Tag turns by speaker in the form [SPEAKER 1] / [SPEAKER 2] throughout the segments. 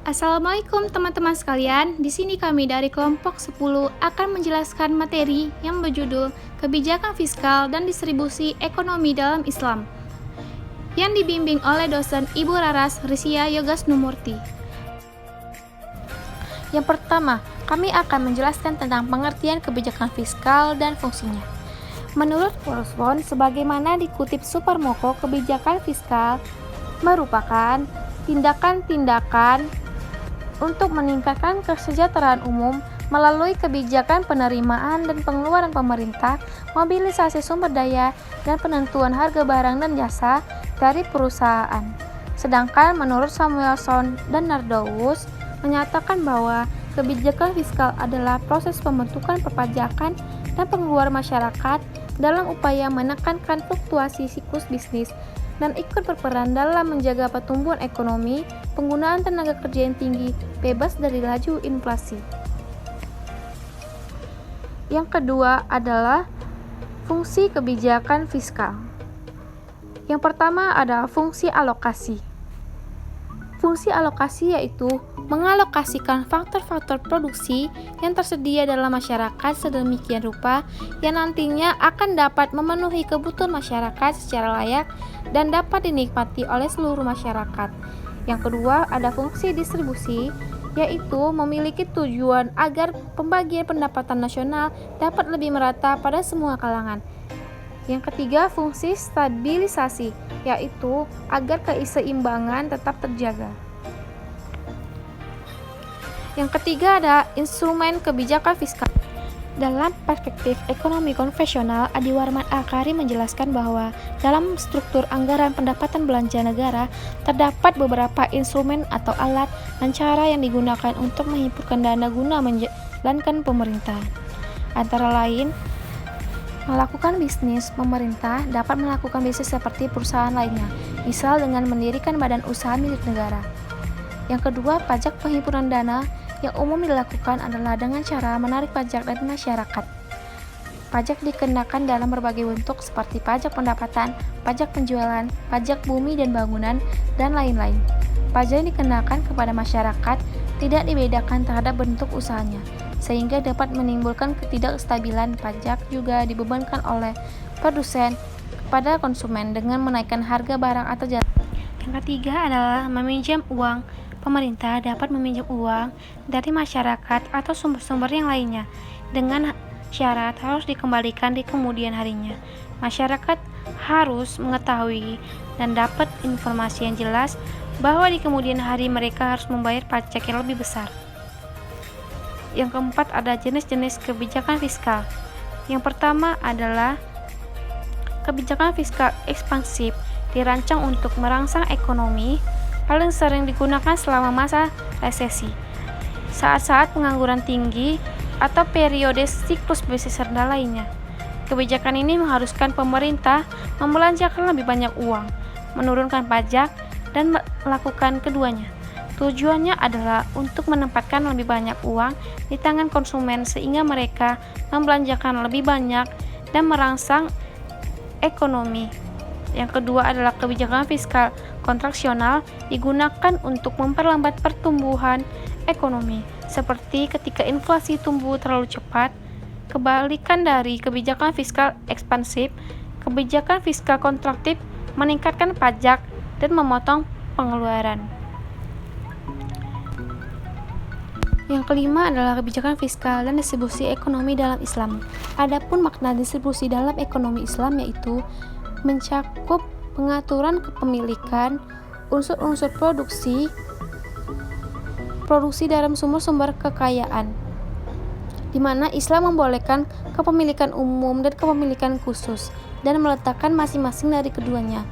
[SPEAKER 1] Assalamualaikum teman-teman sekalian. Di sini kami dari kelompok 10 akan menjelaskan materi yang berjudul Kebijakan Fiskal dan Distribusi Ekonomi dalam Islam yang dibimbing oleh dosen Ibu Raras Rizia Yogasnumurti. Yang pertama, kami akan menjelaskan tentang pengertian kebijakan fiskal dan fungsinya. Menurut Wolfson, sebagaimana dikutip Supermoko, kebijakan fiskal merupakan tindakan-tindakan untuk meningkatkan kesejahteraan umum melalui kebijakan penerimaan dan pengeluaran pemerintah, mobilisasi sumber daya, dan penentuan harga barang dan jasa dari perusahaan. Sedangkan menurut Samuelson dan Nardowus menyatakan bahwa kebijakan fiskal adalah proses pembentukan perpajakan dan pengeluaran masyarakat dalam upaya menekankan fluktuasi siklus bisnis dan ikut berperan dalam menjaga pertumbuhan ekonomi, penggunaan tenaga kerja yang tinggi, bebas dari laju inflasi. Yang kedua adalah fungsi kebijakan fiskal. Yang pertama adalah fungsi alokasi. Fungsi alokasi yaitu mengalokasikan faktor-faktor produksi yang tersedia dalam masyarakat sedemikian rupa yang nantinya akan dapat memenuhi kebutuhan masyarakat secara layak dan dapat dinikmati oleh seluruh masyarakat. Yang kedua ada fungsi distribusi, yaitu memiliki tujuan agar pembagian pendapatan nasional dapat lebih merata pada semua kalangan. Yang ketiga, fungsi stabilisasi, yaitu agar keseimbangan tetap terjaga. Yang ketiga ada instrumen kebijakan fiskal. Dalam perspektif ekonomi konvensional, Adi Warman Akari menjelaskan bahwa dalam struktur anggaran pendapatan belanja negara terdapat beberapa instrumen atau alat dan cara yang digunakan untuk menghimpunkan dana guna menjalankan pemerintahan. Antara lain, melakukan bisnis. Pemerintah dapat melakukan bisnis seperti perusahaan lainnya, misal dengan mendirikan badan usaha milik negara. Yang kedua, pajak penghimpunan dana yang umum dilakukan adalah dengan cara menarik pajak dari masyarakat. Pajak dikenakan dalam berbagai bentuk seperti pajak pendapatan, pajak penjualan, pajak bumi dan bangunan, dan lain-lain. Pajak yang dikenakan kepada masyarakat tidak dibedakan terhadap bentuk usahanya, sehingga dapat menimbulkan ketidakstabilan. Pajak juga dibebankan oleh produsen kepada konsumen dengan menaikkan harga barang atau jasa. Yang ketiga adalah meminjam uang. Pemerintah dapat meminjam uang dari masyarakat atau sumber-sumber yang lainnya dengan syarat harus dikembalikan di kemudian harinya. Masyarakat harus mengetahui dan dapat informasi yang jelas bahwa di kemudian hari mereka harus membayar pajak yang lebih besar. Yang keempat ada jenis-jenis kebijakan fiskal. Yang pertama adalah kebijakan fiskal ekspansif, dirancang untuk merangsang ekonomi, paling sering digunakan selama masa resesi, saat-saat pengangguran tinggi, atau periode siklus bisnis rendah lainnya. Kebijakan ini mengharuskan pemerintah membelanjakan lebih banyak uang, menurunkan pajak, dan melakukan keduanya. Tujuannya adalah untuk menempatkan lebih banyak uang di tangan konsumen sehingga mereka membelanjakan lebih banyak dan merangsang ekonomi. Yang kedua adalah kebijakan fiskal kontraksional, digunakan untuk memperlambat pertumbuhan ekonomi, seperti ketika inflasi tumbuh terlalu cepat. Kebalikan dari kebijakan fiskal ekspansif, kebijakan fiskal kontraktif meningkatkan pajak dan memotong pengeluaran. Yang kelima adalah kebijakan fiskal dan distribusi ekonomi dalam Islam. Adapun makna distribusi dalam ekonomi Islam yaitu mencakup pengaturan kepemilikan unsur-unsur produksi dalam sumber-sumber kekayaan, di mana Islam membolehkan kepemilikan umum dan kepemilikan khusus dan meletakkan masing-masing dari keduanya,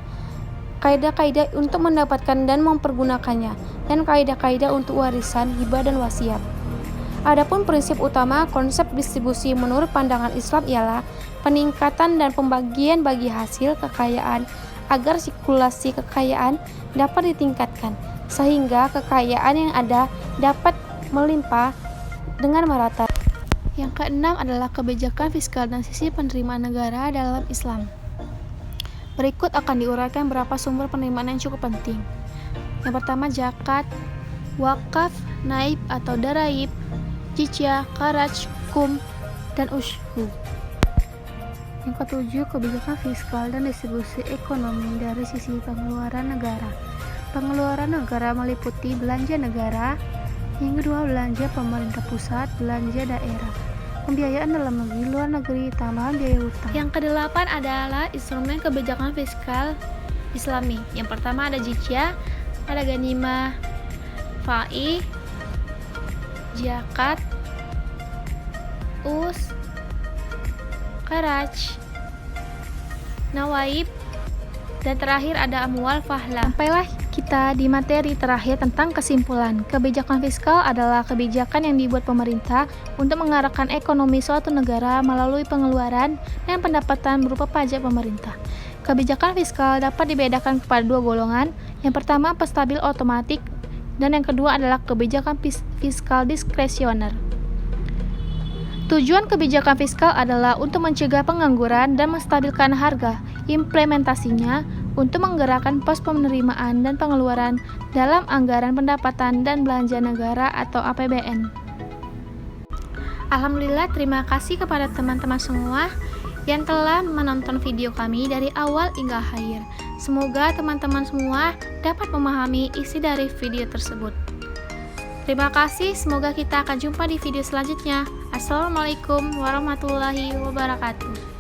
[SPEAKER 1] kaidah-kaidah untuk mendapatkan dan mempergunakannya, dan kaidah-kaidah untuk warisan, hibah, dan wasiat. Adapun prinsip utama konsep distribusi menurut pandangan Islam ialah peningkatan dan pembagian bagi hasil kekayaan agar sirkulasi kekayaan dapat ditingkatkan sehingga kekayaan yang ada dapat melimpah dengan merata. Yang keenam adalah kebijakan fiskal dan sisi penerimaan negara dalam Islam. Berikut akan diuraikan beberapa sumber penerimaan yang cukup penting. Yang pertama, zakat. wakaf, naib atau daraib, jizya, kharaj, kum, dan ushur. Yang ketujuh, kebijakan fiskal dan distribusi ekonomi dari sisi pengeluaran negara. Pengeluaran negara meliputi belanja negara, yang kedua belanja pemerintah pusat, belanja daerah, pembiayaan dalam negeri, luar negeri, tambahan biaya hutang. Yang kedelapan adalah instrumen kebijakan fiskal Islami. Yang pertama ada jizya, ada ghanimah, fai, zakat, kharaj, nawaib, dan terakhir ada amwal fahla. Sampailah kita di materi terakhir tentang kesimpulan. Kebijakan fiskal adalah kebijakan yang dibuat pemerintah untuk mengarahkan ekonomi suatu negara melalui pengeluaran dan pendapatan berupa pajak pemerintah. Kebijakan fiskal dapat dibedakan kepada dua golongan. Yang pertama, stabil otomatik, dan yang kedua adalah kebijakan fiskal diskresioner. Tujuan kebijakan fiskal adalah untuk mencegah pengangguran dan menstabilkan harga. Implementasinya untuk menggerakkan pos penerimaan dan pengeluaran dalam anggaran pendapatan dan belanja negara atau APBN. Alhamdulillah, terima kasih kepada teman-teman semua yang telah menonton video kami dari awal hingga akhir. Semoga teman-teman semua dapat memahami isi dari video tersebut. Terima kasih, semoga kita akan jumpa di video selanjutnya. Assalamualaikum warahmatullahi wabarakatuh.